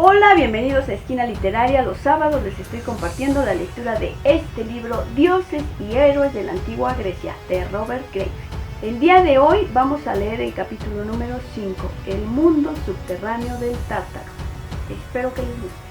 Hola, bienvenidos a Esquina Literaria. Los sábados les estoy compartiendo la lectura de este libro, Dioses y Héroes de la Antigua Grecia, de Robert Graves. El día de hoy vamos a leer el capítulo número 5, El mundo subterráneo del Tártaro. Espero que les guste.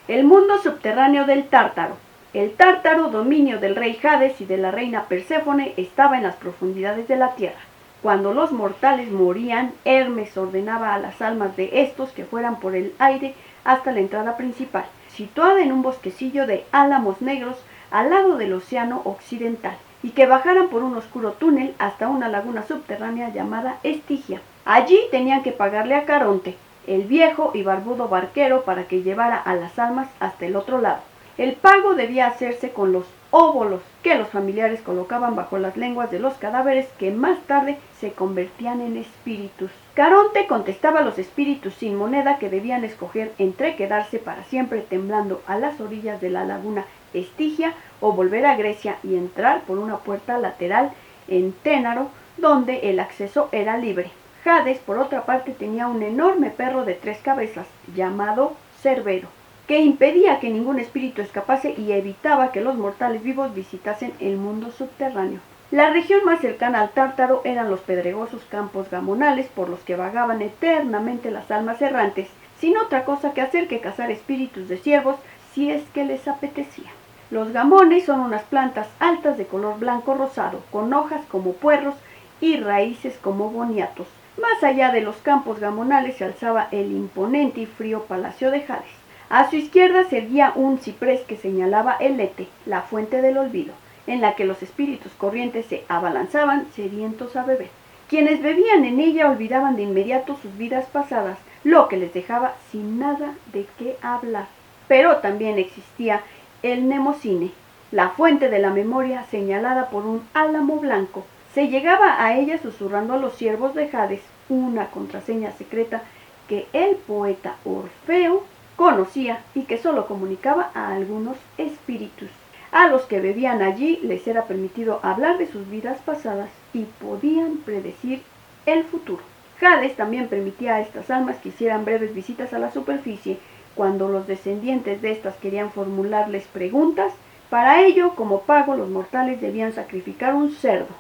El mundo subterráneo del Tártaro. El Tártaro, dominio del rey Hades y de la reina Perséfone, estaba en las profundidades de la tierra. Cuando los mortales morían, Hermes ordenaba a las almas de estos que fueran por el aire hasta la entrada principal, situada en un bosquecillo de álamos negros al lado del océano occidental, y que bajaran por un oscuro túnel hasta una laguna subterránea llamada Estigia. Allí tenían que pagarle a Caronte, el viejo y barbudo barquero, para que llevara a las almas hasta el otro lado. El pago debía hacerse con los óbolos que los familiares colocaban bajo las lenguas de los cadáveres, que más tarde se convertían en espíritus. Caronte contestaba a los espíritus sin moneda que debían escoger entre quedarse para siempre temblando a las orillas de la laguna Estigia o volver a Grecia y entrar por una puerta lateral en Ténaro, donde el acceso era libre. Hades, por otra parte, tenía un enorme perro de 3 cabezas, llamado Cerbero, que impedía que ningún espíritu escapase y evitaba que los mortales vivos visitasen el mundo subterráneo. La región más cercana al Tártaro eran los pedregosos campos gamonales, por los que vagaban eternamente las almas errantes, sin otra cosa que hacer que cazar espíritus de ciervos si es que les apetecía. Los gamones son unas plantas altas de color blanco rosado, con hojas como puerros y raíces como boniatos. Más allá de los campos gamonales se alzaba el imponente y frío palacio de Hades. A su izquierda se erguía un ciprés que señalaba el Ete, la fuente del olvido, en la que los espíritus corrientes se abalanzaban sedientos a beber. Quienes bebían en ella olvidaban de inmediato sus vidas pasadas, lo que les dejaba sin nada de qué hablar. Pero también existía el Mnemocine, la fuente de la memoria señalada por un álamo blanco. Se llegaba a ella susurrando a los siervos de Hades una contraseña secreta que el poeta Orfeo conocía y que solo comunicaba a algunos espíritus. A los que bebían allí les era permitido hablar de sus vidas pasadas y podían predecir el futuro. Hades también permitía a estas almas que hicieran breves visitas a la superficie cuando los descendientes de estas querían formularles preguntas. Para ello, como pago, los mortales debían sacrificar un cerdo.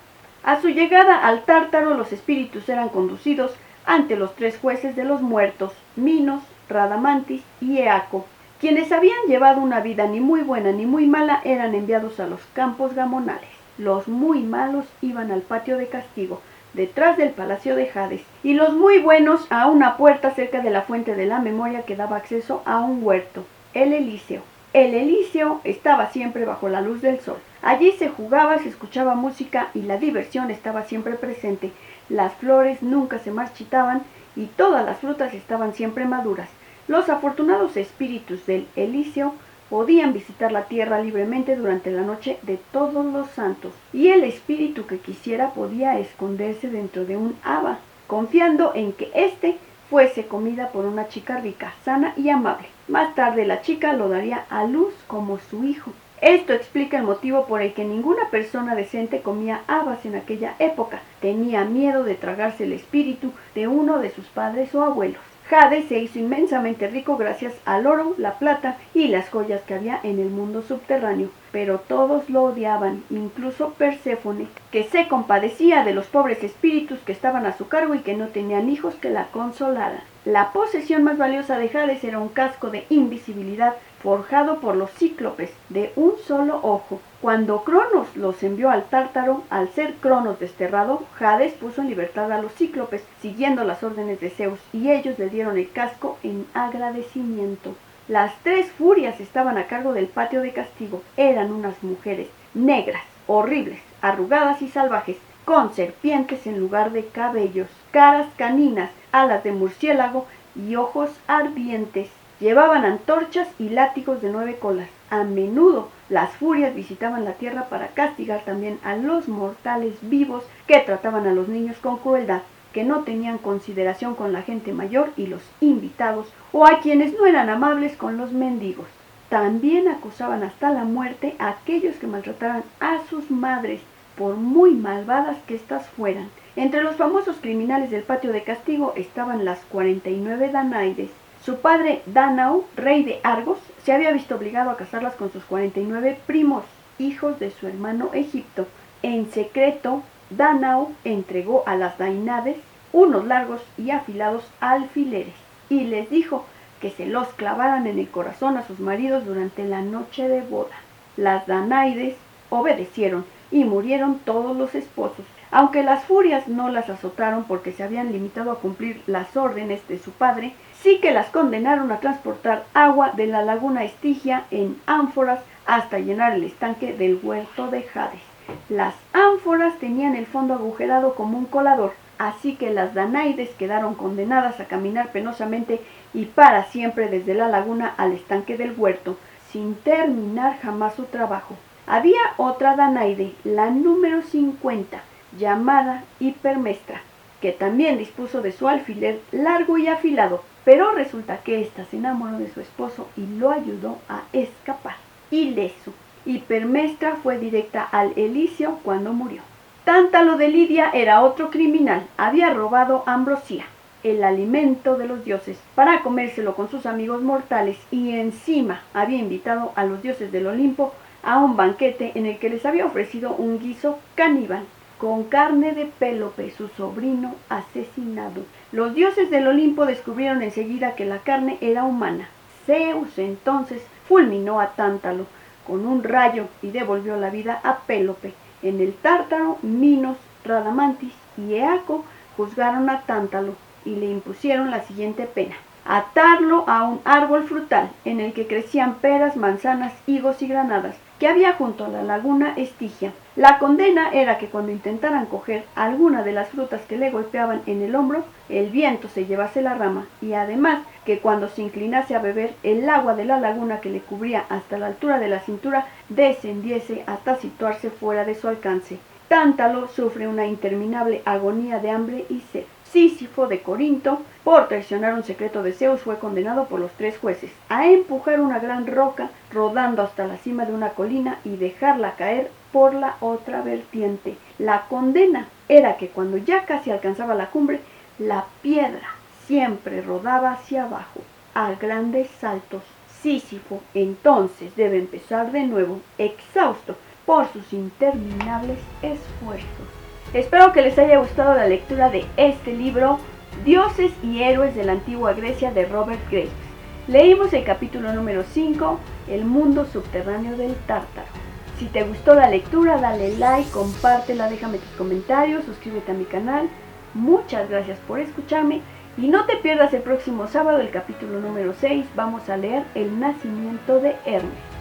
A su llegada al Tártaro, los espíritus eran conducidos ante los 3 jueces de los muertos, Minos, Radamantis y Eaco. Quienes habían llevado una vida ni muy buena ni muy mala eran enviados a los campos gamonales. Los muy malos iban al patio de castigo, detrás del palacio de Hades, y los muy buenos a una puerta cerca de la fuente de la memoria que daba acceso a un huerto, el Elíseo. El Elíseo estaba siempre bajo la luz del sol. Allí se jugaba, se escuchaba música y la diversión estaba siempre presente. Las flores nunca se marchitaban y todas las frutas estaban siempre maduras. Los afortunados espíritus del Elíseo podían visitar la tierra libremente durante la noche de todos los santos, y el espíritu que quisiera podía esconderse dentro de un haba, confiando en que éste fuese comida por una chica rica, sana y amable. Más tarde la chica lo daría a luz como su hijo. Esto explica el motivo por el que ninguna persona decente comía habas en aquella época. Tenía miedo de tragarse el espíritu de uno de sus padres o abuelos. Hades se hizo inmensamente rico gracias al oro, la plata y las joyas que había en el mundo subterráneo, pero todos lo odiaban, incluso Perséfone, que se compadecía de los pobres espíritus que estaban a su cargo y que no tenían hijos que la consolaran. La posesión más valiosa de Hades era un casco de invisibilidad forjado por los cíclopes de un solo ojo. Cuando Cronos los envió al Tártaro, al ser Cronos desterrado, Hades puso en libertad a los cíclopes, siguiendo las órdenes de Zeus, y ellos le dieron el casco en agradecimiento. Las 3 furias estaban a cargo del patio de castigo. Eran unas mujeres negras, horribles, arrugadas y salvajes, con serpientes en lugar de cabellos, caras caninas, alas de murciélago y ojos ardientes. Llevaban antorchas y látigos de 9 colas. A menudo las furias visitaban la tierra para castigar también a los mortales vivos que trataban a los niños con crueldad, que no tenían consideración con la gente mayor y los invitados, o a quienes no eran amables con los mendigos. También acusaban hasta la muerte a aquellos que maltrataran a sus madres, por muy malvadas que éstas fueran. Entre los famosos criminales del patio de castigo estaban las 49 Danaides. Su padre Danao, rey de Argos, se había visto obligado a casarlas con sus 49 primos, hijos de su hermano Egipto. En secreto, Danao entregó a las Dainades unos largos y afilados alfileres y les dijo que se los clavaran en el corazón a sus maridos durante la noche de boda. Las Danaides obedecieron y murieron todos los esposos, aunque las furias no las azotaron porque se habían limitado a cumplir las órdenes de su padre. Sí que las condenaron a transportar agua de la laguna Estigia en ánforas hasta llenar el estanque del huerto de Hades. Las ánforas tenían el fondo agujerado como un colador, así que las Danaides quedaron condenadas a caminar penosamente y para siempre desde la laguna al estanque del huerto, sin terminar jamás su trabajo. Había otra Danaide, la número 50, llamada Hipermestra, que también dispuso de su alfiler largo y afilado, pero resulta que ésta se enamoró de su esposo y lo ayudó a escapar. Ileso. Hipermestra fue directa al Elíseo cuando murió. Tántalo de Lidia era otro criminal. Había robado ambrosía, el alimento de los dioses, para comérselo con sus amigos mortales, y encima había invitado a los dioses del Olimpo a un banquete en el que les había ofrecido un guiso caníbal con carne de Pélope, su sobrino asesinado. Los dioses del Olimpo descubrieron enseguida que la carne era humana. Zeus entonces fulminó a Tántalo con un rayo y devolvió la vida a Pélope. En el Tártaro, Minos, Radamantis y Eaco juzgaron a Tántalo y le impusieron la siguiente pena: atarlo a un árbol frutal en el que crecían peras, manzanas, higos y granadas, que había junto a la laguna Estigia. La condena era que cuando intentaran coger alguna de las frutas que le golpeaban en el hombro, el viento se llevase la rama, y además que cuando se inclinase a beber, el agua de la laguna que le cubría hasta la altura de la cintura descendiese hasta situarse fuera de su alcance. Tántalo sufre una interminable agonía de hambre y sed. Sísifo de Corinto, por traicionar un secreto de Zeus, fue condenado por los 3 jueces a empujar una gran roca rodando hasta la cima de una colina y dejarla caer por la otra vertiente. La condena era que cuando ya casi alcanzaba la cumbre, la piedra siempre rodaba hacia abajo, a grandes saltos. Sísifo entonces debe empezar de nuevo, exhausto por sus interminables esfuerzos. Espero que les haya gustado la lectura de este libro, Dioses y Héroes de la Antigua Grecia, de Robert Graves. Leímos el capítulo número 5, El mundo subterráneo del Tártaro. Si te gustó la lectura, dale like, compártela, déjame tus comentarios, suscríbete a mi canal. Muchas gracias por escucharme y no te pierdas el próximo sábado el capítulo número 6. Vamos a leer El nacimiento de Hermes.